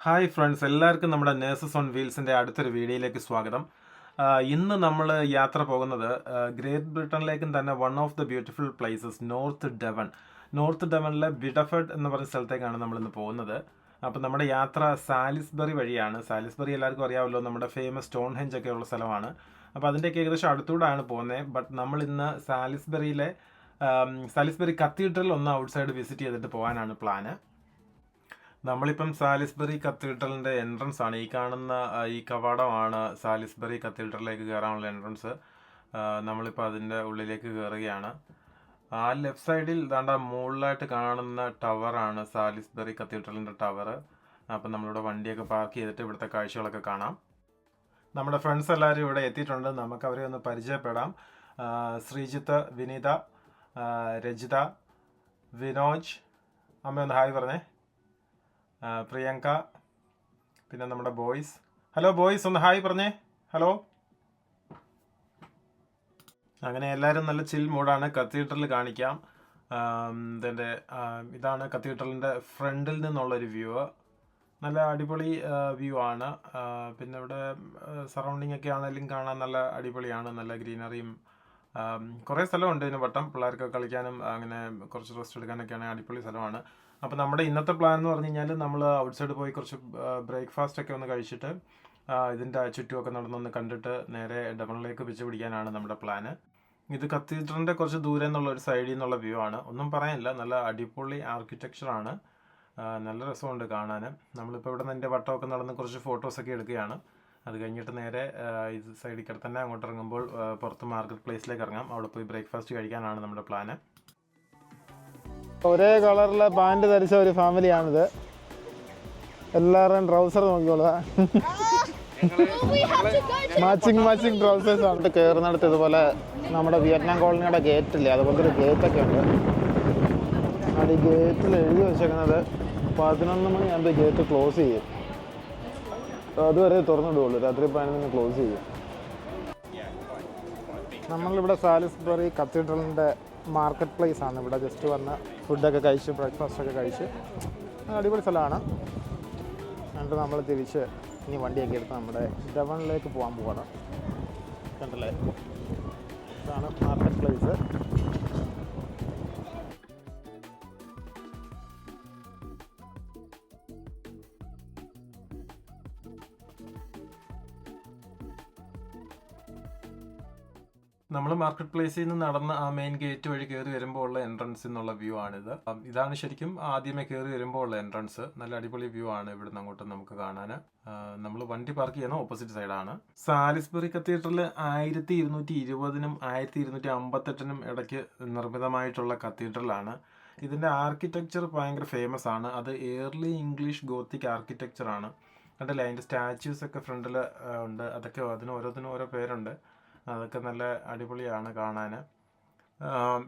Hi friends, എല്ലാവർക്കും നമ്മുടെ nurses on വീൽസിൻ്റെ അടുത്തൊരു വീഡിയോയിലേക്ക് സ്വാഗതം. ഇന്ന് നമ്മൾ യാത്ര പോകുന്നത് ഗ്രേറ്റ് ബ്രിട്ടനിലേക്കും തന്നെ one of the beautiful places north ഡെവണിലെ ബിഡഫർഡ് എന്ന് പറയുന്ന സ്ഥലത്തേക്കാണ് നമ്മളിന്ന് പോകുന്നത്. അപ്പോൾ നമ്മുടെ യാത്ര സാലിസ്ബറി വഴിയാണ്. സാലിസ്ബറി എല്ലാവർക്കും അറിയാമല്ലോ, നമ്മുടെ ഫേമസ് സ്റ്റോൺ ഹെഞ്ച് ഒക്കെ ഉള്ള സ്ഥലമാണ്. അപ്പോൾ അതിൻ്റെയൊക്കെ ഏകദേശം അടുത്തൂടെയാണ് പോകുന്നത്. ബട്ട് നമ്മളിന്ന് സാലിസ്ബറി കത്തീഡ്രൽ ഒന്ന് ഔട്ട്സൈഡ് വിസിറ്റ് ചെയ്തിട്ട് പോകാനാണ് പ്ലാന്. നമ്മളിപ്പം സാലിസ്ബറി കത്തീഡ്രലിൻ്റെ എൻട്രൻസ് ആണ് ഈ കാണുന്ന. ഈ കവാടമാണ് സാലിസ്ബറി കത്തീഡ്രലിലേക്ക് കയറാനുള്ള എൻട്രൻസ്. നമ്മളിപ്പോൾ അതിൻ്റെ ഉള്ളിലേക്ക് കയറുകയാണ്. ആ ലെഫ്റ്റ് സൈഡിൽ ദാണ്ട മുകളിലായിട്ട് കാണുന്ന ടവറാണ് സാലിസ്ബറി കത്തീഡ്രലിൻ്റെ ടവർ. അപ്പം നമ്മളിവിടെ വണ്ടിയൊക്കെ പാർക്ക് ചെയ്തിട്ട് ഇവിടുത്തെ കാഴ്ചകളൊക്കെ കാണാം. നമ്മുടെ ഫ്രണ്ട്സ് എല്ലാവരും ഇവിടെ എത്തിയിട്ടുണ്ട്. നമുക്ക് അവരെ ഒന്ന് പരിചയപ്പെടാം. ശ്രീജിത്ത്, വിനീത, രജിത, വിനോജ്. അമ്മ ഒന്ന് ഹായ് പറഞ്ഞേ. പ്രിയങ്ക, പിന്നെ നമ്മുടെ ബോയ്സ്. ഹലോ ബോയ്സ്, ഒന്ന് ഹായ് പറഞ്ഞേ. ഹലോ. അങ്ങനെ എല്ലാവരും നല്ല ചിൽ മൂഡാണ്. കത്തീഡ്രൽ കാണിക്കാം. ഇതാണ് കത്തീഡ്രലിൻ്റെ ഫ്രണ്ടിൽ നിന്നുള്ളൊരു വ്യൂ. നല്ല അടിപൊളി വ്യൂ ആണ്. പിന്നെ ഇവിടെ സറൗണ്ടിങ് ഒക്കെ ആണെങ്കിലും കാണാൻ നല്ല അടിപൊളിയാണ്. നല്ല ഗ്രീനറിയും കുറേ സ്ഥലമുണ്ട് ഇതിന് വട്ടം. പിള്ളേർക്ക് കളിക്കാനും അങ്ങനെ കുറച്ച് റെസ്റ്റ് എടുക്കാനൊക്കെയാണ് അടിപൊളി സ്ഥലമാണ്. അപ്പോൾ നമ്മുടെ ഇന്നത്തെ പ്ലാൻ എന്ന് പറഞ്ഞു കഴിഞ്ഞാൽ നമ്മൾ ഔട്ട്സൈഡ് പോയി കുറച്ച് ബ്രേക്ക്ഫാസ്റ്റ് ഒക്കെ ഒന്ന് കഴിച്ചിട്ട് ഇതിൻ്റെ ചുറ്റുമൊക്കെ നടന്നൊന്ന് കണ്ടിട്ട് നേരെ ഡെവണിലേക്ക് വെച്ച് പിടിക്കാനാണ് നമ്മുടെ പ്ലാന്. ഇത് കത്തീഡ്രലിൻ്റെ കുറച്ച് ദൂരെ നിന്നുള്ള ഒരു സൈഡിൽ നിന്നുള്ള വ്യൂ ആണ്. ഒന്നും പറയാനില്ല, നല്ല അടിപൊളി ആർക്കിടെക്ചറാണ്. നല്ല രസമുണ്ട് കാണാൻ. നമ്മളിപ്പോൾ ഇവിടെ നിന്ന് എൻ്റെ വട്ടമൊക്കെ നടന്ന് കുറച്ച് ഫോട്ടോസൊക്കെ എടുക്കുകയാണ്. അത് കഴിഞ്ഞിട്ട് നേരെ ഇത് സൈഡിൽ കൂടെ തന്നെ അങ്ങോട്ട് ഇറങ്ങുമ്പോൾ പുറത്ത് മാർക്കറ്റ് പ്ലേസിലേക്ക് ഇറങ്ങാം. അവിടെ പോയി ബ്രേക്ക്ഫാസ്റ്റ് കഴിക്കാനാണ് നമ്മുടെ പ്ലാന്. ഒരേ കളറിലെ പാൻറ് ധരിച്ച ഒരു ഫാമിലിയാണിത്. എല്ലാവരുടെയും ട്രൗസർ നോക്കിക്കോളുക. മാച്ചിങ് ട്രൗസേഴ്സ് ആണ്. കയറുന്നിടത്ത് ഇതുപോലെ നമ്മുടെ വിയറ്റ്നാം കോളനിയുടെ ഗേറ്റില്ലേ, അതുപോലത്തെ ഒരു ഗേറ്റൊക്കെ ഉണ്ട്. അത് ഈ ഗേറ്റിൽ എഴുതി വെച്ചേക്കുന്നത് 11 മണിയാകുമ്പോൾ ഗേറ്റ് ക്ലോസ് ചെയ്യും. അതുവരെ തുറന്നിടുകയുള്ളൂ. രാത്രി 11 ക്ലോസ് ചെയ്യും. നമ്മളിവിടെ സാലിസ്ബറി കത്തീഡ്രലിൻ്റെ മാർക്കറ്റ് പ്ലേസ് ആണ്. ഇവിടെ ജസ്റ്റ് വന്ന് ഫുഡൊക്കെ കഴിച്ച് ബ്രേക്ക്ഫാസ്റ്റൊക്കെ കഴിച്ച് അടിപൊളി സ്ഥലമാണ്. എന്നിട്ട് നമ്മൾ തിരിച്ച് ഇനി വണ്ടിയൊക്കെ എടുത്ത് നമ്മുടെ ഡെവണിലേക്ക് പോകാൻ പോകണം. കണ്ടല്ലേ, ഇതാണ് മാർക്കറ്റ് പ്ലേസ്. നമ്മൾ മാർക്കറ്റ് പ്ലേസിൽ നിന്ന് നടന്ന് ആ മെയിൻ ഗേറ്റ് വഴി കയറി വരുമ്പോൾ ഉള്ള എൻട്രൻസ് എന്നുള്ള വ്യൂ ആണിത്. ഇതാണ് ശരിക്കും ആദ്യമേ കയറി വരുമ്പോൾ ഉള്ള എൻട്രൻസ്. നല്ല അടിപൊളി വ്യൂ ആണ് ഇവിടുന്ന് അങ്ങോട്ട് നമുക്ക് കാണാൻ. നമ്മൾ വണ്ടി പാർക്ക് ചെയ്യുന്ന ഓപ്പോസിറ്റ് സൈഡാണ്. സാലിസ്ബറി കത്തീഡ്രൽ 1220-നും 1258-നും ഇടയ്ക്ക് നിർമ്മിതമായിട്ടുള്ള കത്തീഡ്രലാണ്. ഇതിൻ്റെ ആർക്കിടെക്ചർ ഭയങ്കര ഫേമസ് ആണ്. അത് ഏർലി ഇംഗ്ലീഷ് ഗോത്തിക് ആർക്കിടെക്ചറാണ്. കണ്ടല്ലേ, അതിൻ്റെ സ്റ്റാച്യൂസ് ഒക്കെ ഫ്രണ്ടിൽ ഉണ്ട്. അതൊക്കെ ഓരോന്നിനും ഓരോ പേരുണ്ട്. അതൊക്കെ നല്ല അടിപൊളിയാണ് കാണാൻ.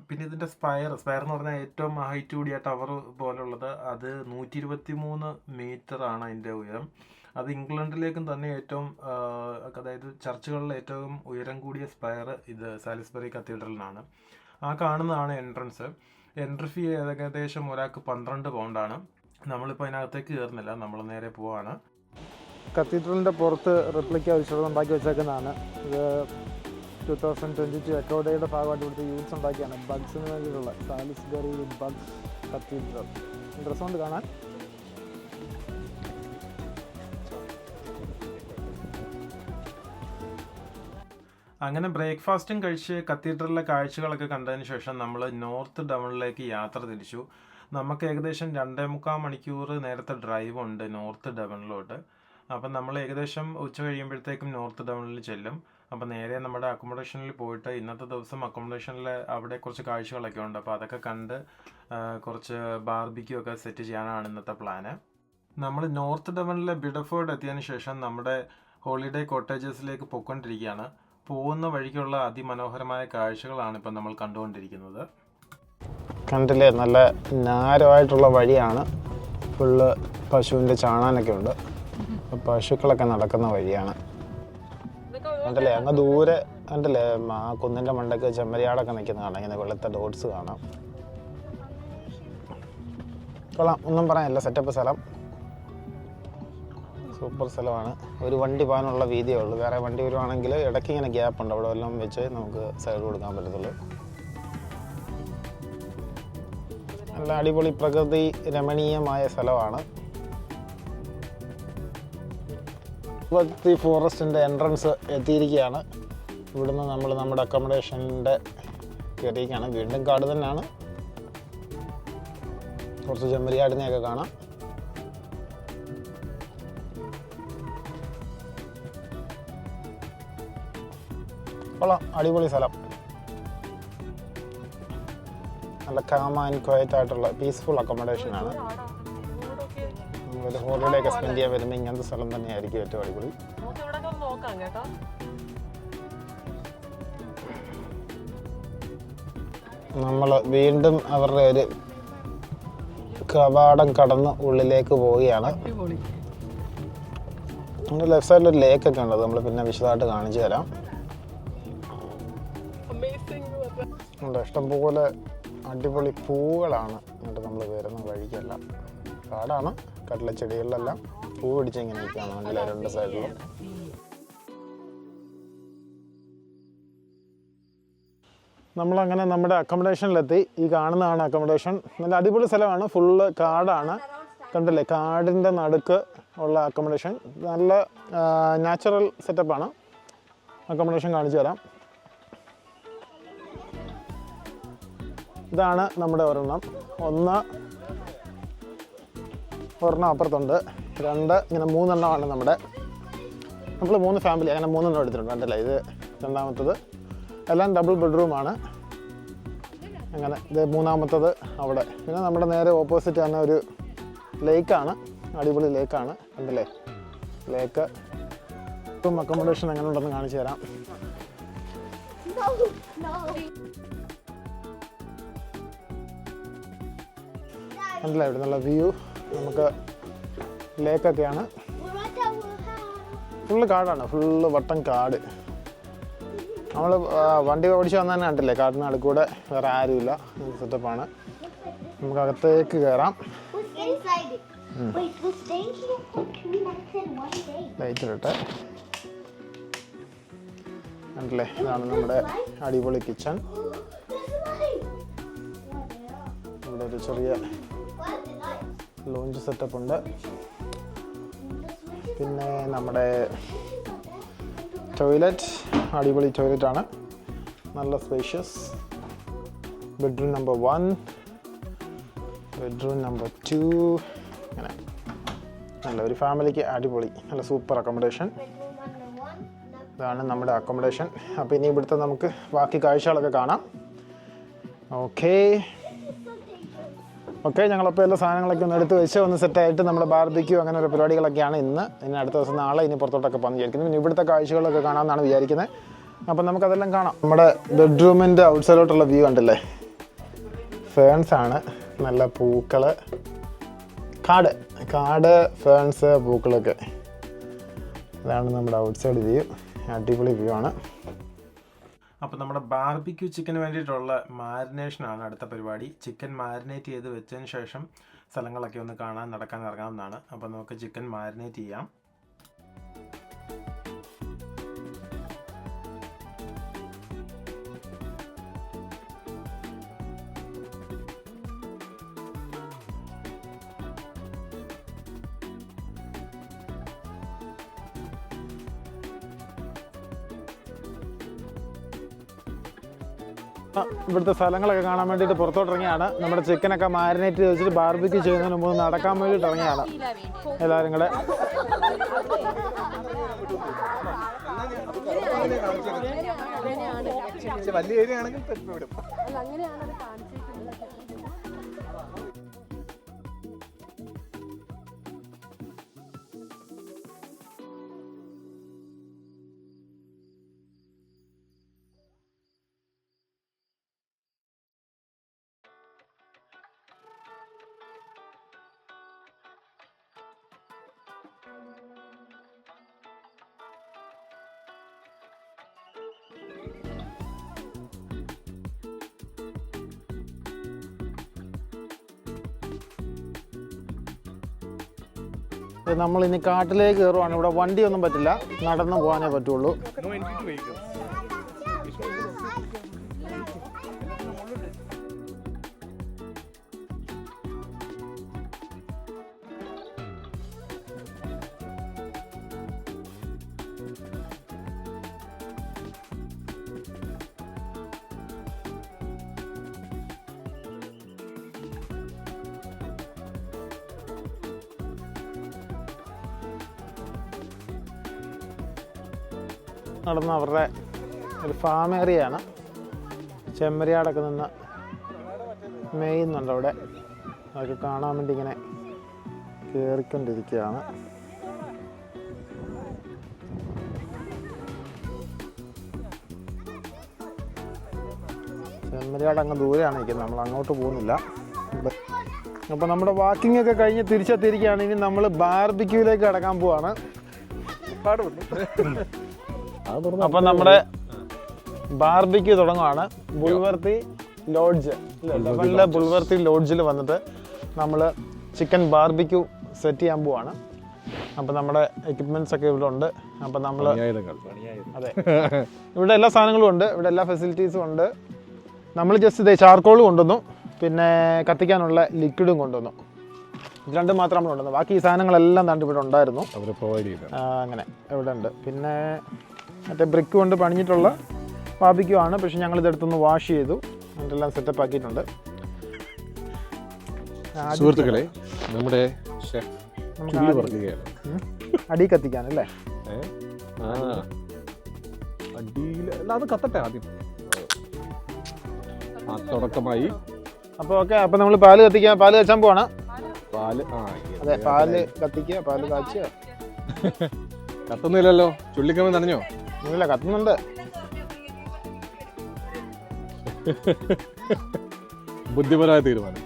പിന്നെ ഇതിൻ്റെ സ്പയർ എന്ന് പറഞ്ഞാൽ ഏറ്റവും ഹൈറ്റ് കൂടിയ ടവർ പോലുള്ളത്, അത് 123 മീറ്ററാണ് അതിൻ്റെ ഉയരം. അത് ഇംഗ്ലണ്ടിലേക്കും തന്നെ ഏറ്റവും, അതായത് ചർച്ചുകളിലെ ഏറ്റവും ഉയരം കൂടിയ സ്പയർ ഇത് സാലിസ്ബറി കത്തീഡ്രലിനാണ്. ആ കാണുന്നതാണ് എൻട്രൻസ്. എൻട്രി ഫീ ഏകദേശം ഒരാൾക്ക് 12 പൗണ്ടാണ്. നമ്മളിപ്പോൾ അതിനകത്തേക്ക് കയറുന്നില്ല, നമ്മൾ നേരെ പോവാണ്. കത്തീഡ്രലിൻ്റെ പുറത്ത് റെപ്ലിക്ക വിശ്വസം ഉണ്ടാക്കി വെച്ചേക്കുന്നതാണ്. ഇത് 2022 എക്കോഡയുടെ ഭാഗമായിട്ട് ഇവിടുത്തെ യൂത്ത്സ് ഉണ്ടാക്കിയാണ്. ബഗ്സിന് വേണ്ടിയിട്ടുള്ള സാലിസ്ബറി ബഗ്സ് കത്തീഡ്രൽ. ഡ്രസ്സുകൊണ്ട് കാണാൻ. അങ്ങനെ ബ്രേക്ക്ഫാസ്റ്റും കഴിച്ച് കത്തീഡ്രലിലെ കാഴ്ചകളൊക്കെ കണ്ടതിന് ശേഷം നമ്മൾ നോർത്ത് ഡെവണിലേക്ക് യാത്ര തിരിച്ചു. നമുക്ക് ഏകദേശം 2.25 മണിക്കൂർ നേരത്തെ ഡ്രൈവ് ഉണ്ട് നോർത്ത് ഡെവണിലോട്ട്. അപ്പം നമ്മൾ ഏകദേശം ഉച്ച കഴിയുമ്പോഴത്തേക്കും നോർത്ത് ഡെവണിൽ ചെല്ലും. അപ്പോൾ നേരെ നമ്മുടെ അക്കോമഡേഷനിൽ പോയിട്ട് ഇന്നത്തെ ദിവസം അക്കോമഡേഷനിൽ അവിടെ കുറച്ച് കാഴ്ചകളൊക്കെ ഉണ്ട്. അപ്പോൾ അതൊക്കെ കണ്ട് കുറച്ച് ബാർബിക്യൂ ഒക്കെ സെറ്റ് ചെയ്യാനാണ് ഇന്നത്തെ പ്ലാന്. നമ്മൾ നോർത്ത് ഡെവണിലെ ബിഡഫോർഡ് എത്തിയതിന് ശേഷം നമ്മുടെ ഹോളിഡേ കോട്ടേജസിലേക്ക് പോയിക്കൊണ്ടിരിക്കുകയാണ്. പോകുന്ന വഴിക്കുള്ള അതിമനോഹരമായ കാഴ്ചകളാണ് ഇപ്പം നമ്മൾ കണ്ടുകൊണ്ടിരിക്കുന്നത്. കണ്ടില്ലേ, നല്ല നാരമായിട്ടുള്ള വഴിയാണ്. ഫുള്ള് പശുവിൻ്റെ ചാണാനൊക്കെ ഉണ്ട്. പശുക്കളൊക്കെ നടക്കുന്ന വഴിയാണ്. കണ്ടല്ലേ, അങ്ങ് ദൂരെ കണ്ടല്ലേ ആ കുന്നിൻ്റെ മണ്ടയ്ക്ക് ചെമ്മരിയാടൊക്കെ നിൽക്കുന്ന കാണാം. ഇങ്ങനെ വെളുത്ത ഡോട്ട്സ് കാണാം. കൊള്ളാം, ഒന്നും പറയാനില്ല. സെറ്റപ്പ് സ്ഥലം. സൂപ്പർ സ്ഥലമാണ്. ഒരു വണ്ടി പോകാനുള്ള വീതിയേ ഉള്ളൂ. വേറെ വണ്ടി വരുവാണെങ്കിൽ ഇടയ്ക്ക് ഇങ്ങനെ ഗ്യാപ്പ് ഉണ്ട്, അവിടെ എല്ലാം വെച്ച് നമുക്ക് സൈഡ് കൊടുക്കാൻ പറ്റത്തുള്ളൂ. നല്ല അടിപൊളി പ്രകൃതി രമണീയമായ സ്ഥലമാണ്. ഫോറസ്റ്റിൻ്റെ എൻട്രൻസ് എത്തിയിരിക്കുകയാണ്. ഇവിടുന്ന് നമ്മൾ നമ്മുടെ അക്കോമഡേഷൻ്റെ കയറിയിരിക്കുകയാണ്. വീണ്ടും കാട് തന്നെയാണ്. കുറച്ച് ചെമ്മരിയാടിനെയൊക്കെ കാണാം. കൊള്ളാം, അടിപൊളി സ്ഥലം. നല്ല കാം ആൻഡ് ക്വയറ്റ് ആയിട്ടുള്ള പീസ്ഫുൾ അക്കോമഡേഷനാണ്. നമ്മളൊരു ഹോളിഡേ ഒക്കെ സ്പെൻഡ് ചെയ്യാൻ വരുമ്പോൾ ഇങ്ങനത്തെ സ്ഥലം തന്നെയായിരിക്കും ഏറ്റവും അടിപൊളി. നമ്മൾ വീണ്ടും അവരുടെ ഒരു കവാടം കടന്ന് ഉള്ളിലേക്ക് പോവുകയാണ്. നമ്മുടെ ലെഫ്റ്റ് സൈഡിൽ ഒരു ലേക്കൊക്കെ ഉണ്ട്, നമ്മൾ പിന്നെ വിശദമായിട്ട് കാണിച്ചു തരാം. ഇഷ്ടംപോലെ അടിപൊളി പൂവുകളാണ് എന്നിട്ട് നമ്മൾ വരുന്ന വഴിക്കെല്ലാം. കാടാണ്, കടലച്ചെടികളിലെല്ലാം പൂ പിടിച്ച് ഇങ്ങനെ നിൽക്കുകയാണ് അതിലെ രണ്ട് സൈഡിലും. നമ്മളങ്ങനെ നമ്മുടെ അക്കോമഡേഷനിലെത്തി. ഈ കാണുന്നതാണ് അക്കോമഡേഷൻ. നല്ല അടിപൊളി സ്ഥലമാണ്, ഫുള്ള് കാടാണ്. കണ്ടില്ലേ, കാടിൻ്റെ നടുക്ക് ഉള്ള അക്കോമഡേഷൻ. നല്ല നാച്ചുറൽ സെറ്റപ്പാണ്. അക്കോമഡേഷൻ കാണിച്ചു തരാം. ഇതാണ് നമ്മുടെ ഒരെണ്ണം അപ്പുറത്തുണ്ട്. ഇങ്ങനെ 3 എണ്ണമാണ് നമ്മുടെ. നമ്മൾ 3 ഫാമിലി അങ്ങനെ 3 എണ്ണം എടുത്തിട്ടുണ്ട്. കണ്ടില്ലേ, ഇത് രണ്ടാമത്തത്. എല്ലാം ഡബിൾ ബെഡ്റൂമാണ്. അങ്ങനെ ഇത് മൂന്നാമത്തത് അവിടെ. പിന്നെ നമ്മുടെ നേരെ ഓപ്പോസിറ്റ് തന്നെ ഒരു ലേക്കാണ്, അടിപൊളി ലേക്കാണ്. കണ്ടില്ലേ ലേക്ക്. ഇപ്പം അക്കോമഡേഷൻ എങ്ങനെ ഉണ്ടെന്ന് കാണിച്ചു തരാം. കണ്ടില്ലേ, ഇവിടെ നല്ല വ്യൂ. നമുക്ക് ലേക്കൊക്കെയാണ്. ഫുള്ള് കാടാണ്, ഫുള്ള് വട്ടം കാട്. നമ്മൾ വണ്ടി ഓടിച്ച് വന്നാൽ തന്നെ കണ്ടില്ലേ, കാടിന് അടുക്കൂടെ വേറെ ആരുമില്ല. സെറ്റപ്പാണ്. നമുക്ക് അകത്തേക്ക് കയറാം. ലൈറ്റിലിട്ട് കണ്ടില്ലേ, ഇതാണ് നമ്മുടെ അടിപൊളി കിച്ചൺ. ഇവിടെ ഒരു ചെറിയ ലോഞ്ച് സെറ്റപ്പ് ഉണ്ട്. പിന്നെ നമ്മുടെ ടോയ്ലറ്റ്, അടിപൊളി ടോയ്ലറ്റാണ്, നല്ല spacious. Bedroom number 1, bedroom number 2. അങ്ങനെ നല്ല ഒരു ഫാമിലിക്ക് അടിപൊളി, നല്ല സൂപ്പർ അക്കോമഡേഷൻ. ഇതാണ് നമ്മുടെ അക്കോമഡേഷൻ. അപ്പോൾ ഇനി ഇവിടുത്തെ നമുക്ക് ബാക്കി കാഴ്ചകളൊക്കെ കാണാം. ഓക്കെ, ഞങ്ങളപ്പോൾ എല്ലാ സാധനങ്ങളൊക്കെ ഒന്ന് എടുത്ത് വെച്ച് ഒന്ന് സെറ്റായിട്ട് നമ്മുടെ ബാർബിക്യൂ അങ്ങനെ ഒരു പരിപാടികളൊക്കെയാണ് ഇന്ന്. ഇനി അടുത്ത ദിവസം നാളെ ഇനി പുറത്തോട്ടൊക്കെ പോകുന്ന വിചാരിക്കുന്നു. പിന്നെ ഇവിടുത്തെ കാഴ്ചകളൊക്കെ കാണാമെന്നാണ് വിചാരിക്കുന്നത്. അപ്പം നമുക്കതെല്ലാം കാണാം. നമ്മുടെ ബെഡ്റൂമിൻ്റെ ഔട്ട്സൈഡിലോട്ടുള്ള വ്യൂ കണ്ടില്ലേ, ഫേൺസ് ആണ്, നല്ല പൂക്കൾ, കാട്, ഫേൺസ്, പൂക്കളൊക്കെ. അതാണ് നമ്മുടെ ഔട്ട്സൈഡ് വ്യൂ. അടിപൊളി വ്യൂ ആണ്. അപ്പോൾ നമ്മുടെ ബാർബിക്യൂ ചിക്കന് വേണ്ടിയിട്ടുള്ള മാരിനേഷനാണ് അടുത്ത പരിപാടി. ചിക്കൻ മാരിനേറ്റ് ചെയ്ത് വെച്ചതിന് ശേഷം സ്ഥലങ്ങളൊക്കെ ഒന്ന് നടക്കാൻ ഇറങ്ങാവുന്നതാണ്. അപ്പോൾ നമുക്ക് ചിക്കൻ മാരിനേറ്റ് ചെയ്യാം. ഇവിടുത്തെ സ്ഥലങ്ങളൊക്കെ കാണാൻ വേണ്ടിയിട്ട് പുറത്തോട്ടിറങ്ങിയാണ്. നമ്മുടെ ചിക്കനൊക്കെ മാരിനേറ്റ് ചെയ്ത് വെച്ചിട്ട് ബാർബിക്യൂ ചെയ്യുന്നതിന് മുമ്പ് നടക്കാൻ വേണ്ടിയിട്ട് ഇറങ്ങിയാണ് എല്ലാവരും കൂടെ. വലിയ ഏരിയ ആണെങ്കിൽ നമ്മൾ ഇനി കാട്ടിലേക്ക് കയറുവാണ്. ഇവിടെ വണ്ടിയൊന്നും പറ്റില്ല, നടന്നു പോകാനേ പറ്റുള്ളൂ. നടന്ന അവരുടെ ഒരു ഫാം ഏരിയയാണ്. ചെമ്മരിയാടൊക്കെ നിന്ന് മേയുന്നുണ്ട് അവിടെ. അതൊക്കെ കാണാൻ വേണ്ടി ഇങ്ങനെ കയറിക്കൊണ്ടിരിക്കുകയാണ്. ചെമ്മരിയാട് അങ്ങ് ദൂരെയാണ് നിൽക്കുന്നത്, നമ്മൾ അങ്ങോട്ട് പോകുന്നില്ല. അപ്പോൾ നമ്മുടെ വാക്കിംഗ് ഒക്കെ കഴിഞ്ഞ് തിരിച്ചെത്തിയിരിക്കുകയാണ്. ഇനി നമ്മൾ ബാർബിക്യൂലേക്ക് കടക്കാൻ പോവാണ്. അപ്പൊ നമ്മുടെ ബാർബിക്യൂ തുടങ്ങുവാണ്. ബുൾവർത്തി ലോഡ്ജ്, ബുൾവർത്തി ലോഡ്ജിൽ വന്നിട്ട് നമ്മൾ ചിക്കൻ ബാർബിക്യൂ സെറ്റ് ചെയ്യാൻ പോവാണ്. അപ്പം നമ്മുടെ എക്യുപ്മെന്റ്സ് ഒക്കെ ഇവിടെ ഉണ്ട്. അപ്പം നമ്മൾ അതെ, ഇവിടെ എല്ലാ സാധനങ്ങളും ഉണ്ട്, ഇവിടെ എല്ലാ ഫെസിലിറ്റീസും ഉണ്ട്. നമ്മൾ ജസ്റ്റ് ഇതേ ചാർക്കോൾ കൊണ്ടുവന്നു, പിന്നെ കത്തിക്കാനുള്ള ലിക്വിഡും കൊണ്ടുവന്നു. ഇത് രണ്ടും മാത്രം നമ്മൾ കൊണ്ടുവന്നു. ബാക്കി ഈ സാധനങ്ങളെല്ലാം താണ്ട് ഇവിടെ ഉണ്ടായിരുന്നു, അങ്ങനെ ഇവിടെ ഉണ്ട്. പിന്നെ മറ്റേ ബ്രിക്ക് കൊണ്ട് പണിഞ്ഞിട്ടുള്ള ബാർബിക്യൂ ആണ്. പക്ഷെ ഞങ്ങൾ ഇതെടുത്തൊന്ന് വാഷ് ചെയ്തു, അതിൻ്റെല്ലാം സെറ്റപ്പ് ആക്കിയിട്ടുണ്ട്. സുഹൃത്തുക്കളെ, നമ്മുടെ അടി കത്തിക്കാനല്ലേ? അത് കത്തട്ടെ ആദ്യം, തുടക്കമായി. അപ്പോൾ ഓക്കെ, അപ്പോൾ നമ്മൾ പാല് കത്തിക്കാൻ, പാല് കാച്ചാൻ പോവാണ്. അതെ, പാല് കത്തിക്കുക, പാല് കാച്ചുക. കത്തുന്നില്ലല്ലോ, ചുള്ളിക്കമ്പ് നനഞ്ഞോ? ഇല്ല, കത്തുന്നുണ്ട്. ബുദ്ധിപരമായ തീരുമാനം.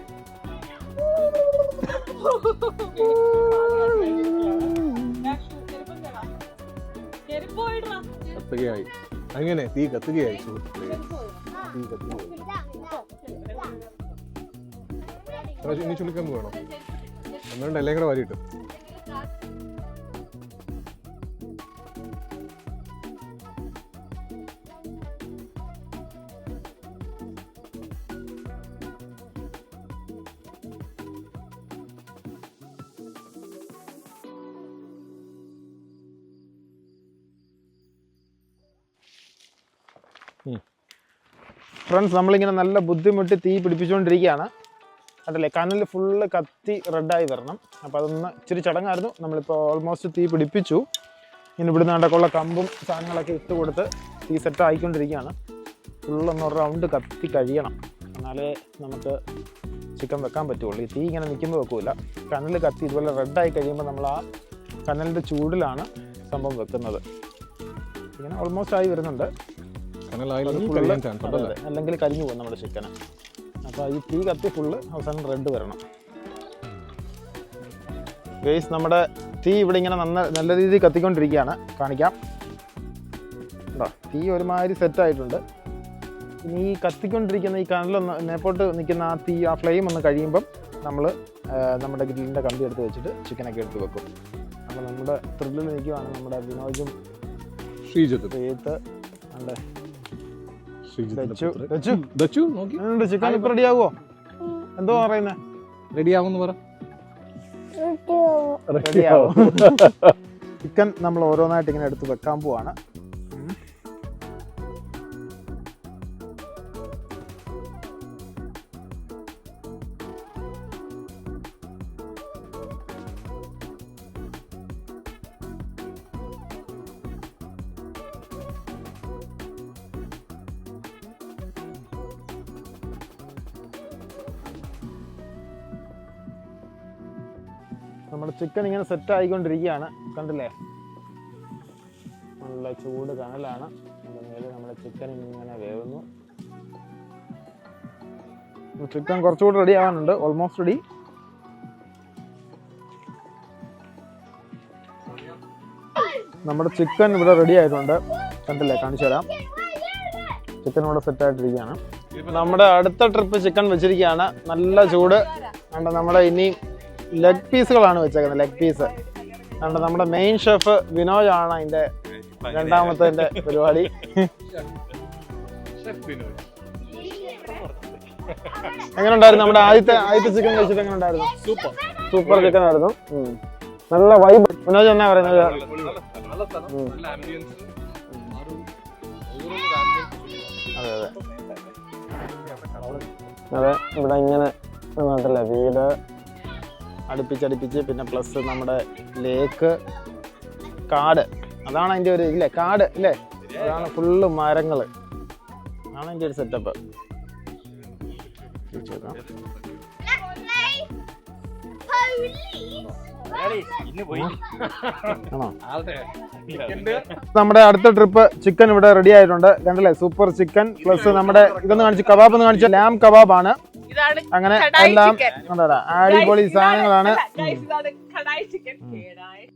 കത്തുകയായി, അങ്ങനെ തീ കത്തുകയായി സുഹൃത്തുക്കളെ. ഇനി ചുള്ളിക്കമ്പ് വേണോ? ഒന്നുകൊണ്ട് എല്ലാം കൂടെ വാരിയിട്ടു. ഫ്രണ്ട്സ്, നമ്മളിങ്ങനെ നല്ല ബുദ്ധിമുട്ടി തീ പിടിപ്പിച്ചുകൊണ്ടിരിക്കുകയാണ്. അതല്ലേ, കനൽ ഫുള്ള് കത്തി റെഡായി വരണം. അപ്പോൾ അതൊന്ന് ഇച്ചിരി ചടങ്ങായിരുന്നു. നമ്മളിപ്പോൾ ഓൾമോസ്റ്റ് തീ പിടിപ്പിച്ചു. ഇനി ഇവിടുന്ന് നടക്കുള്ള കമ്പും സാധനങ്ങളൊക്കെ ഇട്ട് കൊടുത്ത് തീ സെറ്റ് ആയിക്കൊണ്ടിരിക്കുകയാണ്. ഫുള്ളൊന്ന് റൗണ്ട് കത്തി കഴിയണം, എന്നാലേ നമുക്ക് ചിക്കൻ വെക്കാൻ പറ്റുള്ളൂ. ഈ തീ ഇങ്ങനെ നിൽക്കുമ്പോൾ വെക്കില്ല. കനൽ കത്തി ഇതുപോലെ റെഡായി കഴിയുമ്പോൾ നമ്മൾ ആ കനലിൻ്റെ ചൂടിലാണ് സംഭവം വെക്കുന്നത്. ഇങ്ങനെ ഓൾമോസ്റ്റ് ആയി വരുന്നുണ്ട്. അല്ലെങ്കിൽ കരിഞ്ഞു പോകും നമ്മുടെ ചിക്കന്. അപ്പോൾ ഈ തീ കത്തി ഫുള്ള് അവസാനം റെഡ് വരണം. ഗൈസ്, നമ്മുടെ തീ ഇവിടെ ഇങ്ങനെ നല്ല രീതിയിൽ കത്തിക്കൊണ്ടിരിക്കുകയാണ്. കാണിക്കാം, തീ ഒരുമാതിരി സെറ്റായിട്ടുണ്ട്. ഇനി ഈ കത്തിക്കൊണ്ടിരിക്കുന്ന ഈ കനലൊന്ന് നേപ്പോട്ട് നിൽക്കുന്ന ആ തീ, ആ ഫ്ലെയിം ഒന്ന് കഴിയുമ്പം നമ്മൾ നമ്മുടെ ഗ്രില്ലിൻ്റെ കമ്പി എടുത്ത് വെച്ചിട്ട് ചിക്കനൊക്കെ എടുത്ത് വെക്കും. അപ്പോൾ നമ്മുടെ ത്രില്ലിൽ നിൽക്കുവാണ് നമ്മുടെ വിനോജും ശ്രീജിത്ത്. ചിക്കൻ ഇപ്പൊ റെഡിയാവോ? എന്തോ പറയുന്നേ? റെഡിയാവുമെന്ന് പറ. റെഡിയാവും. ചിക്കൻ നമ്മൾ ഓരോന്നായിട്ട് ഇങ്ങനെ എടുത്ത് വെക്കാൻ പോവാണ്. നമ്മുടെ ചിക്കൻ ഇങ്ങനെ സെറ്റ് ആയിക്കൊണ്ടിരിക്കുകയാണ്, കണ്ടില്ലേ? നല്ല ചൂട് കനലാണ്. അതിന് നമ്മുടെ ചിക്കൻ ഇങ്ങനെ വേവുന്നു. ചിക്കൻ കുറച്ചുകൂടി റെഡി ആവാനുണ്ട്, ഓൾമോസ്റ്റ് റെഡി. നമ്മുടെ ചിക്കൻ ഇവിടെ റെഡി ആയിട്ടുണ്ട്, കണ്ടില്ലേ? കാണിച്ചു തരാം. ചിക്കൻ ഇവിടെ സെറ്റ് ആയിട്ടിരിക്കുകയാണ്. നമ്മുടെ അടുത്ത ട്രിപ്പ് ചിക്കൻ വെച്ചിരിക്കുകയാണ്. നല്ല ചൂട്. നമ്മുടെ ഇനി ലെഗ് പീസുകളാണ് വെച്ചേക്കുന്നത്. ലെഗ് പീസ് കണ്ട നമ്മുടെ മെയിൻ ഷെഫ് വിനോദ് ആണ് അതിന്റെ രണ്ടാമത്തെ പരിപാടി. എങ്ങനെ ഉണ്ടായിരുന്നു നമ്മുടെ ആദ്യത്തെ ചിക്കൻ കഴിച്ചിട്ട്? എങ്ങനെ ഉണ്ടായിരുന്നു? സൂപ്പർ ചിക്കൻ ആയിരുന്നു. നല്ല വൈബ്. വിനോദ് എന്നാ പറയുന്നത്? അതെ അതെ അതെ. ഇവിടെ ഇങ്ങനെ നാട്ടിലെ വീട് അടുപ്പിച്ചടുപ്പിച്ച്, പിന്നെ പ്ലസ് നമ്മുടെ ലേക്ക്, കാട്, അതാണ് അതിൻ്റെ ഒരു ഇല്ലേ, കാട് ഇല്ലേ, അതാണ് ഫുള്ള് മരങ്ങൾ, ആണ് അതിൻ്റെ ഒരു സെറ്റപ്പ്. നമ്മുടെ അടുത്ത ട്രിപ്പ് ചിക്കൻ ഇവിടെ റെഡി ആയിട്ടുണ്ട്. കണ്ടല്ലേ, സൂപ്പർ ചിക്കൻ പ്ലസ് നമ്മുടെ ഇതൊന്ന് കാണിച്ചു, കബാബ് ഒന്ന് കാണിച്ചു, ലാം കബാബ് ആണ്. അങ്ങനെ എല്ലാം അടിപൊളി സാധനങ്ങളാണ്.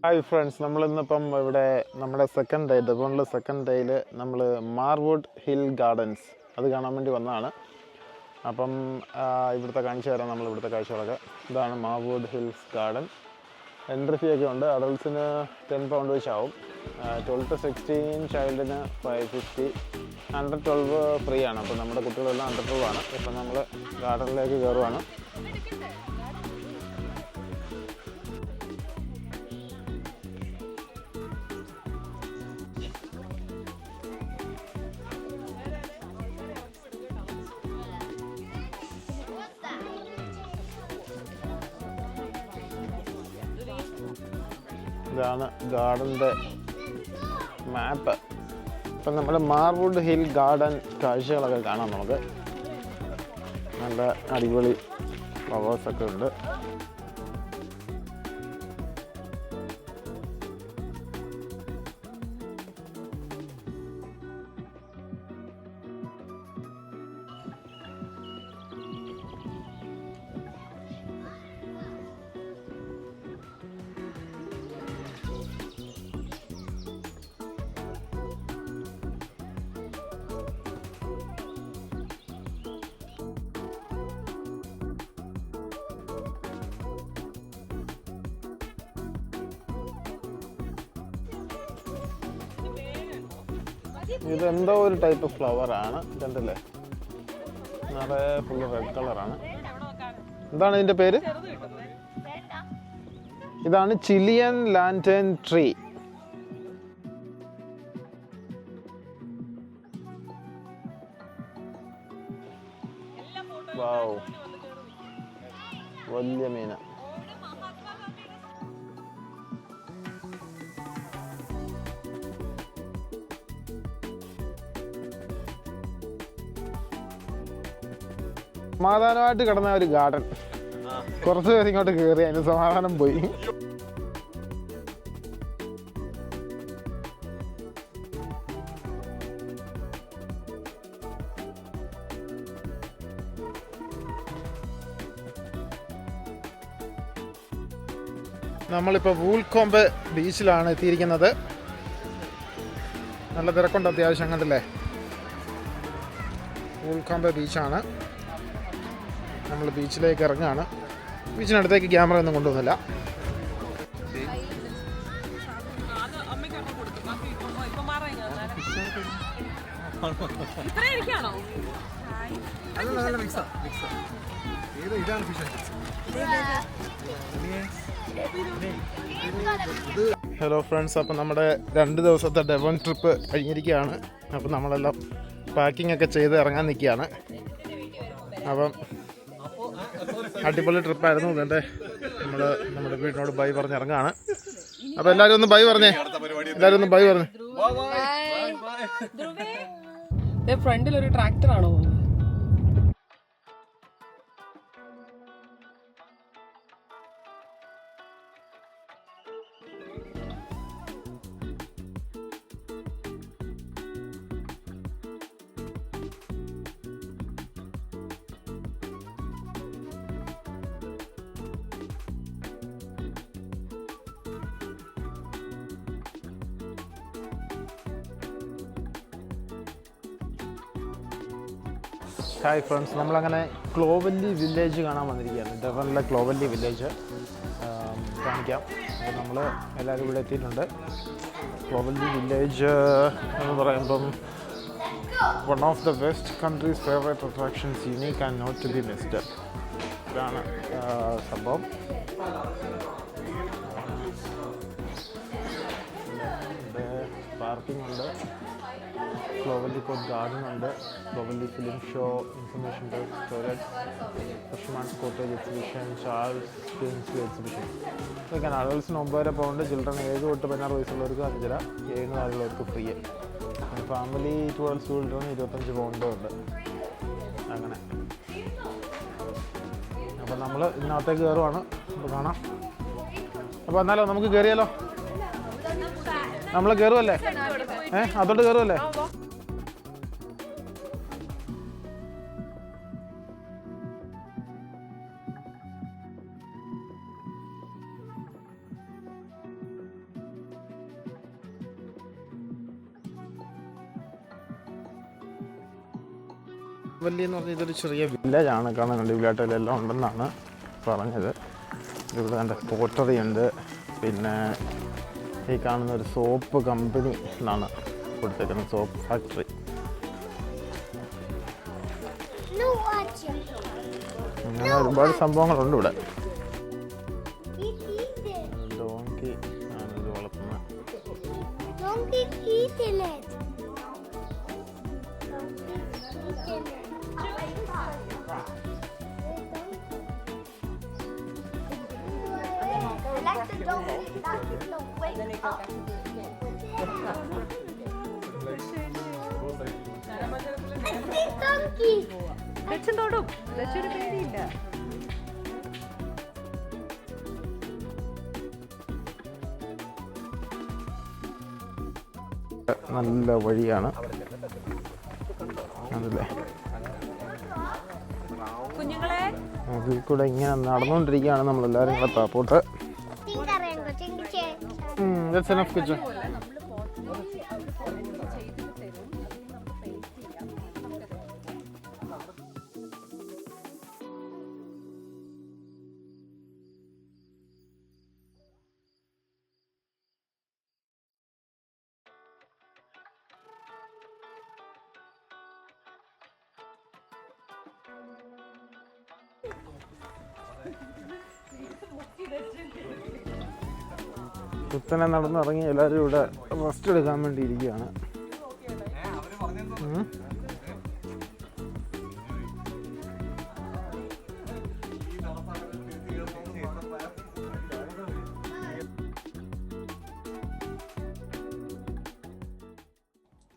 ഹായ് ഫ്രണ്ട്സ്, നമ്മളിന്നിപ്പം ഇവിടെ നമ്മുടെ സെക്കൻഡ് ഡേ, ഡെവോണിലെ സെക്കൻഡ് ഡേയിൽ നമ്മൾ മാർവുഡ് ഹിൽ ഗാർഡൻസ് അത് കാണാൻ വേണ്ടി വന്നതാണ്. അപ്പം ഇവിടുത്തെ കാണിച്ചു തരാം നമ്മൾ ഇവിടുത്തെ കാഴ്ചകളൊക്കെ. ഇതാണ് മാർവുഡ് ഹിൽസ് ഗാർഡൻ. എൻട്രി ഫീ ഒക്കെ ഉണ്ട്. അഡൾട്ട്സിന് 10 പൗണ്ട് വെച്ചാവും. 12 to 16 ചൈൽഡിന് 550. 112 ഫ്രീ ആണ്. അപ്പോൾ നമ്മുടെ കുട്ടികളെല്ലാം 112 ആണ്. ഇപ്പം നമ്മൾ ഗാർഡനിലേക്ക് കയറുവാണ്. ഇതാണ് ഗാർഡൻ്റെ മാപ്പ്. ഇപ്പം നമ്മൾ മാർവുഡ് ഹിൽ ഗാർഡൻ കാഴ്ചകളൊക്കെ കാണാം നമുക്ക്. നല്ല അടിപൊളി ഫ്ലവേഴ്സൊക്കെ ഉണ്ട്. ഇതെന്തോ ഒരു ടൈപ്പ് ഫ്ലവർ ആണ്, കണ്ടില്ലേ, നിറയെ ഫുള്ള് റെഡ് കളറാണ്. എന്താണ് ഇതിന്റെ പേര്? ഇതാണ് ചിലിയൻ ലാന്റേൺ ട്രീ. വാവ്, വലിയ മീന. സമാധാനമായിട്ട് കിടന്ന ഒരു ഗാർഡൻ. കുറച്ച് പേര് ഇങ്ങോട്ട് കയറി, അതിന് സമാധാനം പോയി. നമ്മളിപ്പോൾ വൂൾകോംബ് ബീച്ചിലാണ് എത്തിയിരിക്കുന്നത്. നല്ല തിരക്കുണ്ട് അത്യാവശ്യം, കണ്ടില്ലേ. വൂൾകോംബ് ബീച്ചാണ്. നമ്മൾ ബീച്ചിലേക്ക് ഇറങ്ങുകയാണ്. ബീച്ചിനടുത്തേക്ക് ക്യാമറ ഒന്നും കൊണ്ടുവന്നില്ല. ഹലോ ഫ്രണ്ട്സ്, അപ്പം നമ്മുടെ 2 ദിവസത്തെ ഡെവോൺ ട്രിപ്പ് കഴിഞ്ഞിരിക്കുകയാണ്. അപ്പം നമ്മളെല്ലാം പാക്കിംഗ് ഒക്കെ ചെയ്ത് ഇറങ്ങാൻ നിൽക്കുകയാണ്. അപ്പം അടിപൊളി ട്രിപ്പായിരുന്നു. ഇതിൻ്റെ നമ്മൾ നമ്മുടെ വീടിനോട് ബൈ പറഞ്ഞ് ഇറങ്ങുകയാണ്. അപ്പം എല്ലാവരും ഒന്ന് ബൈ പറഞ്ഞേ, എല്ലാവരും ഒന്ന് ബൈ പറഞ്ഞേ. ഫ്രണ്ടിൽ ഒരു ട്രാക്ടർ ആണോ? ഹായ് ഫ്രണ്ട്സ്, നമ്മളങ്ങനെ ക്ലോവല്ലി വില്ലേജ് കാണാൻ വന്നിരിക്കുകയാണ്. ഡെവോണിലെ ക്ലോവല്ലി വില്ലേജ് കാണിക്കാം. അപ്പോൾ നമ്മൾ എല്ലാവരും ഇവിടെ എത്തിയിട്ടുണ്ട്. ക്ലോവല്ലി വില്ലേജ് എന്ന് പറയുമ്പം one of the West Country's favourite attractions, unique and not to be missed. ഇതാണ് സംഭവം. പാർക്കിംഗ് ഉണ്ട്, ക്ലോവല്ലി കോട്ട് ഗാർഡൻ ഉണ്ട്, Clovelly film show, information desk, toilet, fisherman's cottage exhibition, Charles Kingsley exhibition. ഇതൊക്കെയാണ്. അഡൾട്ട്സിന് 9 പൗണ്ട്, ചിൽഡ്രൻ 7 തൊട്ട് 16 വയസ്സുള്ളവർക്ക് 5.5, 7 താഴെയുള്ളവർക്ക് free. Family twelve children 25 pound ഉണ്ട്. അങ്ങനെ അപ്പോൾ നമ്മൾ ഇതിനകത്തേക്ക് കയറുവാണ്. അപ്പോൾ കാണാം. അപ്പോൾ എന്നാലോ നമുക്ക് കയറിയാലോ? നമ്മൾ കയറുമല്ലേ? അതോട്ട് കയറുമല്ലേ? ക്ലോവല്ലി എന്ന് പറഞ്ഞാൽ ഇതൊരു ചെറിയ വില്ലേജാണ്. കാണാൻ വേണ്ടി വില്ലാട്ടിലെല്ലാം ഉണ്ടെന്നാണ് പറഞ്ഞത്. ഇവിടെ എൻ്റെ പോട്ടറി ഉണ്ട്, പിന്നെ ഈ കാണുന്ന ഒരു സോപ്പ് കമ്പനി എന്നാണ് കൊടുത്തേക്കുന്നത്, സോപ്പ് ഫാക്ടറി. അങ്ങനെ ഒരുപാട് സംഭവങ്ങളുണ്ട് ഇവിടെ. ഡോങ്കി ആണ് ഇത് വളർത്തുന്നത്. നല്ല വഴിയാണ് അതല്ലേ. അതിൽ കൂടെ ഇങ്ങനെ നടന്നുകൊണ്ടിരിക്കുകയാണ് നമ്മളെല്ലാവരും കൂടെ താപ്പോട്ട്. That's enough kitchen. കുത്തനെ നടന്നിറങ്ങി എല്ലാവരും ഇവിടെ റെസ്റ്റ് എടുക്കാൻ വേണ്ടി ഇരിക്കുകയാണ്.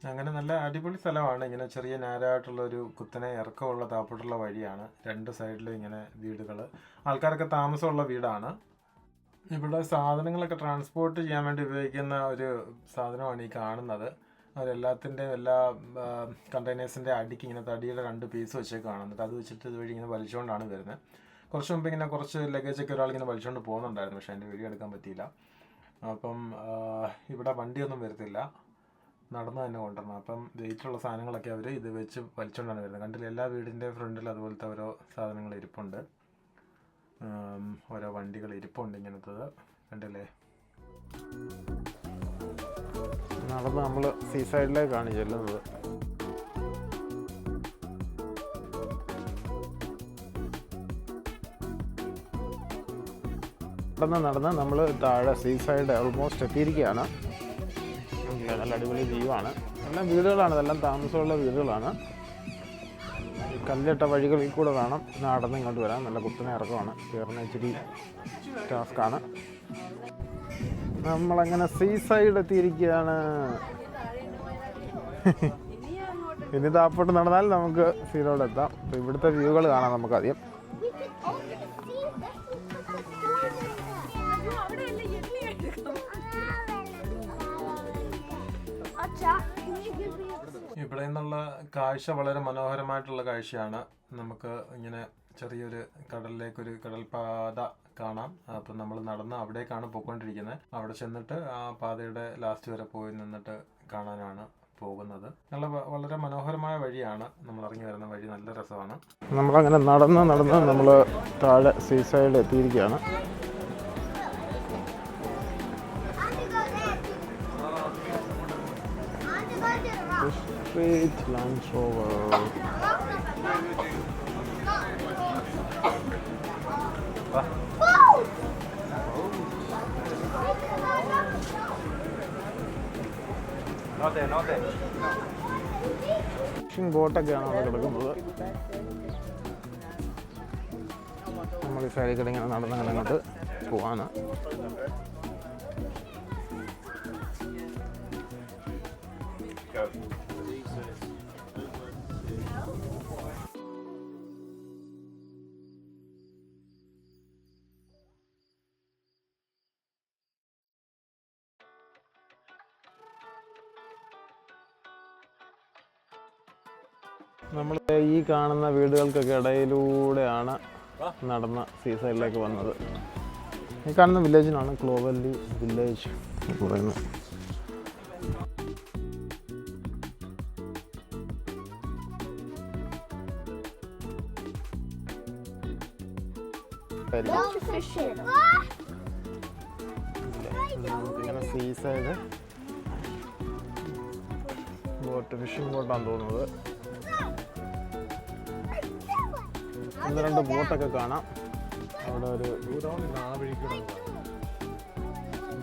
അങ്ങനെ നല്ല അടിപൊളി സ്ഥലമാണ്. ഇങ്ങനെ ചെറിയ നേരായിട്ടുള്ളൊരു കുത്തനെ ഇറക്കമുള്ള താപ്പോട്ടുള്ള വഴിയാണ്. 2 സൈഡിലും ഇങ്ങനെ വീടുകൾ, ആൾക്കാരൊക്കെ താമസമുള്ള വീടാണ്. ഇവിടെ സാധനങ്ങളൊക്കെ ട്രാൻസ്പോർട്ട് ചെയ്യാൻ വേണ്ടി ഉപയോഗിക്കുന്ന ഒരു സാധനമാണ് ഈ കാണുന്നത്. അതെല്ലാത്തിൻ്റെയും എല്ലാ കണ്ടെയ്നേഴ്സിൻ്റെ അടിക്ക് ഇങ്ങനെ തടിയുടെ 2 പീസ് വെച്ചേക്ക് കാണുന്നുണ്ട്. അത് വെച്ചിട്ട് ഇതുവഴി ഇങ്ങനെ വലിച്ചുകൊണ്ടാണ് വരുന്നത്. കുറച്ച് മുമ്പ് ഇങ്ങനെ കുറച്ച് ലഗേജൊക്കെ ഒരാളിങ്ങനെ വലിച്ചുകൊണ്ട് പോകുന്നുണ്ടായിരുന്നു, പക്ഷേ അതിൻ്റെ വീഡിയോ എടുക്കാൻ പറ്റിയില്ല. അപ്പം ഇവിടെ വണ്ടിയൊന്നും വരത്തില്ല, നടന്ന് തന്നെ കൊണ്ടുവരണം. അപ്പം വെയിറ്റുള്ള സാധനങ്ങളൊക്കെ അവർ ഇത് വെച്ച് വലിച്ചുകൊണ്ടാണ് വരുന്നത്. കണ്ടില്ല, എല്ലാ വീടിൻ്റെ ഫ്രണ്ടിൽ അതുപോലത്തെ ഓരോ സാധനങ്ങൾ ഇരിപ്പുണ്ട്, ഓരോ വണ്ടികൾ ഇരിപ്പുണ്ട് ഇങ്ങനത്തത്. കണ്ടില്ലേ? നടന്ന് നമ്മൾ സീ സൈഡിലേക്കാണ് ചെല്ലുന്നത്. നടന്ന് നമ്മൾ താഴെ സീ സൈഡ് ഓൾമോസ്റ്റ് എത്തിയിരിക്കുകയാണ്. നല്ല അടിപൊളി വ്യൂ ആണ്. എല്ലാം വീടുകളാണ്, ഇതെല്ലാം താമസമുള്ള വീടുകളാണ്. ഈ കല്ലിട്ട വഴികളിൽ കൂടെ വേണം നടന്ന് ഇങ്ങോട്ട് വരാൻ. നല്ല കുത്തനെ ഇറക്കമാണ്, കയറുന്ന ഇച്ചിരി ടാസ്ക്കാണ്. നമ്മളങ്ങനെ സീ സൈഡ് എത്തിയിരിക്കുകയാണ്. ഇനി താപ്പോട്ട് നടന്നാൽ നമുക്ക് സീറോഡ് എത്താം. അപ്പോൾ ഇവിടുത്തെ വ്യൂകൾ കാണാം നമുക്കാദ്യം. ഇവിടെ നിന്നുള്ള കാഴ്ച വളരെ മനോഹരമായിട്ടുള്ള കാഴ്ചയാണ്. നമുക്ക് ഇങ്ങനെ ചെറിയൊരു കടലിലേക്കൊരു കടൽപാത കാണാം. അപ്പം നമ്മൾ നടന്ന് അവിടേക്കാണ് പോയിക്കൊണ്ടിരിക്കുന്നത്. അവിടെ ചെന്നിട്ട് ആ പാതയുടെ ലാസ്റ്റ് വരെ പോയി നിന്നിട്ട് കാണാനാണ് പോകുന്നത്. വളരെ മനോഹരമായ വഴിയാണ്. നമ്മൾ ഇറങ്ങി വരുന്ന വഴി നല്ല രസമാണ്. നമ്മളങ്ങനെ നടന്ന് നമ്മൾ താഴെ സീ സൈഡിൽ എത്തിയിരിക്കുകയാണ്. Street Land Rover. ഫിഷിംഗ് ബോട്ടൊക്കെയാണ് അവിടെ കിടക്കുന്നത്. നമ്മൾ ഈ സൈഡിൽ കൂടെ ഇങ്ങനെ നടന്നങ്ങനെ അങ്ങോട്ട് പോവാണ്. നമ്മൾ ഈ കാണുന്ന വീടുകൾക്കൊക്കെ ഇടയിലൂടെയാണ് നടന്ന സീ സൈഡിലേക്ക് വന്നത്. ഈ കാണുന്ന വില്ലേജിനാണ് ക്ലോവല്ലി വില്ലേജ് പറയുന്നത്. നമുക്കിങ്ങനെ സീ സൈഡ് ബോട്ട്, ഫിഷിംഗ് ബോട്ടാണ് തോന്നുന്നത്. ഒന്ന് രണ്ട് ബോട്ടൊക്കെ കാണാം. അവിടെ ഒരു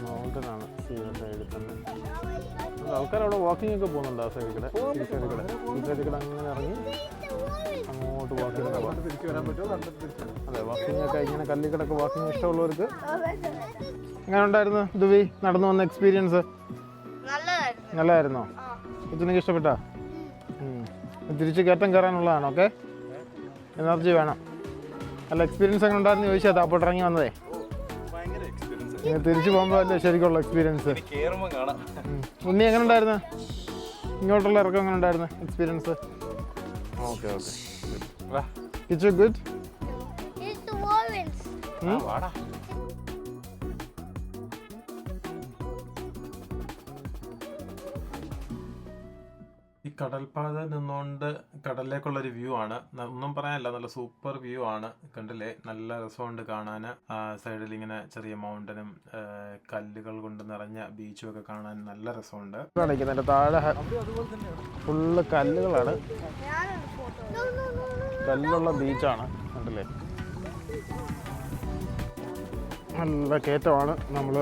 മൗണ്ടനാണ് സീ സൈഡിൽ തന്നെ. ആൾക്കാർ അവിടെ വാക്കിംഗ് ഒക്കെ പോകുന്നുണ്ട്. ആ സൈഡിൽ കൂടെ, ഈ സൈഡിൽ കൂടെ, ഈ സൈഡിൽ കൂടെ അങ്ങനെ ഇറങ്ങി അങ്ങോട്ട് വാക്കിംഗ് ഒക്കെ പോകാം. അതെ, വാക്കിംഗ് ഒക്കെ ഇങ്ങനെ കല്ലിക്കടൊക്കെ വാക്കിംഗ് ഇഷ്ടമുള്ളവർക്ക്. എങ്ങനെ ഉണ്ടായിരുന്നു ദുബി നടന്നു വന്ന എക്സ്പീരിയൻസ്? നല്ലതായിരുന്നോ? ഇതിനൊക്കെ ഇഷ്ടപ്പെട്ടാ? തിരിച്ച് കയറ്റം കയറാനുള്ളതാണ്. ഓക്കെ, എനർജി വേണം. അല്ല, എക്സ്പീരിയൻസ് എങ്ങനെ ഉണ്ടായിരുന്നു ചോദിച്ചാൽ അപ്പോൾ ഇറങ്ങി വന്നതേ. തിരിച്ചു പോകുമ്പോൾ അല്ലേ ശരിക്കുള്ള എക്സ്പീരിയൻസ്. ഉണ്ണി എങ്ങനെ ഉണ്ടായിരുന്നു? ഇങ്ങോട്ടുള്ള ഇറക്കം എങ്ങനെ ഉണ്ടായിരുന്നു experience? Okay okay, it's good. ഈ കടൽപ്പാത നിന്നുകൊണ്ട് കടലിലേക്കുള്ളൊരു വ്യൂ ആണ്. ഒന്നും പറയാനില്ല, നല്ല സൂപ്പർ വ്യൂ ആണ്. കണ്ടില്ലേ, നല്ല രസമുണ്ട് കാണാൻ. സൈഡിൽ ഇങ്ങനെ ചെറിയ മൗണ്ടനും കല്ലുകൾ കൊണ്ട് നിറഞ്ഞ ബീച്ചും ഒക്കെ കാണാൻ നല്ല രസമുണ്ട്. താഴെ ഫുള്ള് കല്ലുകളാണ്, കല്ലുള്ള ബീച്ചാണ്. കണ്ടില്ലേ, നല്ല കയറ്റമാണ്. നമ്മൾ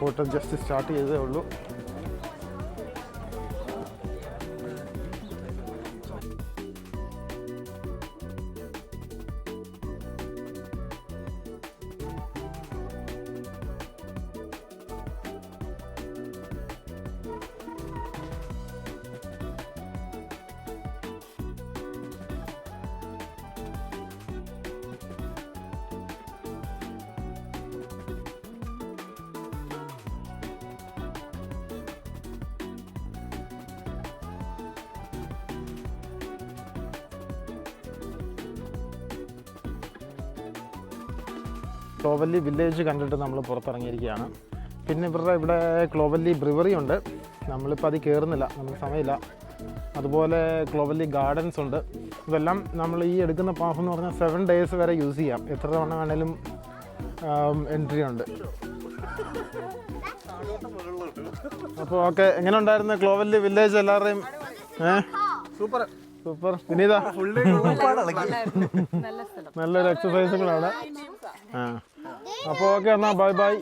ഫോട്ടോ ജസ്റ്റ് സ്റ്റാർട്ട് ചെയ്തേ ഉള്ളൂ. ക്ലോവല്ലി വില്ലേജ് കണ്ടിട്ട് നമ്മൾ പുറത്തിറങ്ങിയിരിക്കുകയാണ്. പിന്നെ ഇവിടെ ക്ലോവല്ലി ബ്രിവറി ഉണ്ട്. നമ്മളിപ്പോൾ അത് കയറുന്നില്ല, നമുക്ക് സമയമില്ല. അതുപോലെ ക്ലോവല്ലി ഗാർഡൻസ് ഉണ്ട്. ഇതെല്ലാം നമ്മൾ ഈ എടുക്കുന്ന പാസ് എന്ന് പറഞ്ഞാൽ 7 days വരെ യൂസ് ചെയ്യാം. എത്ര തവണ വേണേലും എൻട്രി ഉണ്ട്. അപ്പോൾ ഓക്കെ, എങ്ങനെ ഉണ്ടായിരുന്നു ക്ലോവല്ലി വില്ലേജ് എല്ലാവരുടെയും? Super super. വിനീത, നല്ലൊരു എക്സസൈസുകളാണ്. അപ്പോൾ ഓക്കെ, എന്നാൽ ബൈ ബൈ.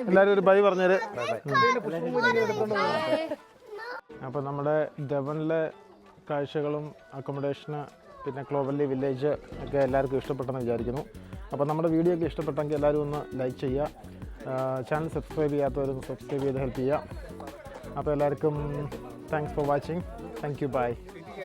എല്ലാവരും ഒരു ബൈ പറഞ്ഞേര്. അപ്പോൾ നമ്മുടെ ഡെവണിലെ കാഴ്ചകളും അക്കോമഡേഷന് പിന്നെ ക്ലോവല്ലി വില്ലേജ് ഒക്കെ എല്ലാവർക്കും ഇഷ്ടപ്പെട്ടെന്ന് വിചാരിക്കുന്നു. അപ്പോൾ നമ്മുടെ വീഡിയോ ഒക്കെ ഇഷ്ടപ്പെട്ടെങ്കിൽ എല്ലാവരും ഒന്ന് ലൈക്ക് ചെയ്യുക. ചാനൽ സബ്സ്ക്രൈബ് ചെയ്യാത്തവരും സബ്സ്ക്രൈബ് ചെയ്ത് ഹെൽപ്പ് ചെയ്യുക. അപ്പോൾ എല്ലാവർക്കും thanks for watching. Thank you, by.